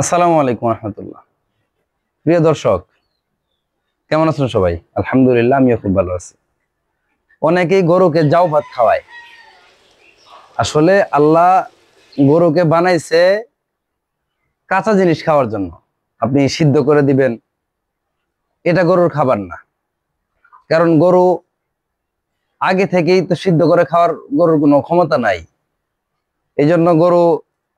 আসসালামু আলাইকুম রহমতুল্লাহ। প্রিয় দর্শক, কেমন আছেন সবাই? আলহামদুলিল্লাহ, আমিও খুব ভালো আছি। অনেকেই গরুকে জাউ ভাত খাওয়ায়। আসলে আল্লাহ গরুকে বানাইছে কাঁচা জিনিস খাওয়ার জন্য। আপনি সিদ্ধ করে দিবেন, এটা গরুর খাবার না। কারণ গরু আগে থেকেই তো সিদ্ধ করে খাওয়ার গরুর কোনো ক্ষমতা নাই। এই জন্য গরু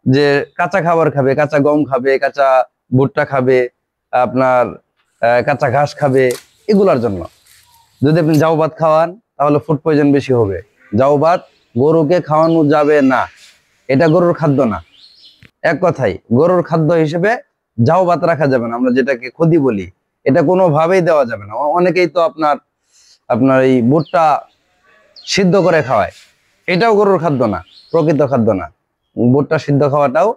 যে কাঁচা খাবার খাবে, কাঁচা গম খাবে, কাঁচা ভুট্টা খাবে, আপনার কাঁচা ঘাস খাবে, এগুলার জন্য। যদি আপনি জাউ ভাত খাওয়ান তাহলে ফুড পয়জন বেশি হবে। জাউ ভাত গরুকে খাওয়ানো যাবে না, এটা গরুর খাদ্য না। এক কথাই গরুর খাদ্য হিসেবে জাউ ভাত রাখা যাবে না, আমরা যেটাকে খদি বলি, এটা কোনোভাবেই দেওয়া যাবে না। অনেকেই তো আপনার আপনার এই ভুট্টা সিদ্ধ করে খাওয়ায়, এটাও গরুর খাদ্য না, প্রকৃত খাদ্য না। ভুট্টা সিদ্ধ খাওয়াটাও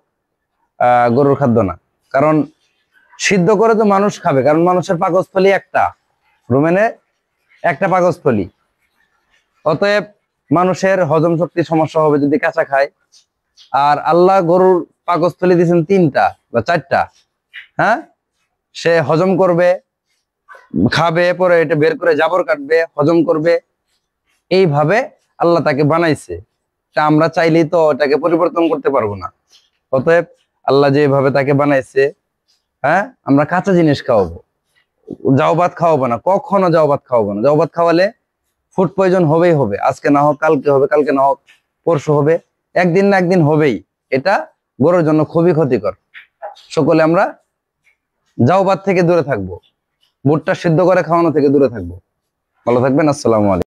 গরুর খাদ্য না। কারণ সিদ্ধ করে তো মানুষ খাবে, কারণ মানুষের পাকস্থলী একটা, রুমেনে একটা পাকস্থলী। অতএব মানুষের হজম শক্তি সমস্যা হবে যদি কাঁচা খায়। আর আল্লাহ গরুর পাকস্থলী দিয়েছেন তিনটা বা চারটা। হ্যাঁ, সে হজম করবে, খাবে, পরে এটা বের করে জাবর কাটবে, হজম করবে। এইভাবে আল্লাহ তাকে বানাইছে। তা আমরা চাইলেই তো এটাকে পরিবর্তন করতে পারবো না। অতএব আল্লাহ যেভাবে তাকে বানাইছে, হ্যাঁ, আমরা কাঁচা জিনিস খাওয়াবো, জাউ ভাত খাওয়াবো না, কখনো জাউ ভাত খাওয়াবো না। জাউ ভাত খাওয়ালে ফুড পয়জন হবেই হবে। আজকে না হোক কালকে হবে, কালকে না হোক পরশু হবে, একদিন না একদিন হবেই। এটা গরুর জন্য খুবই ক্ষতিকর। সকলে আমরা জাউ ভাত থেকে দূরে থাকবো, ভুট্টা সিদ্ধ করে খাওয়ানো থেকে দূরে থাকবো। ভালো থাকবেন। আসসালামু আলাইকুম।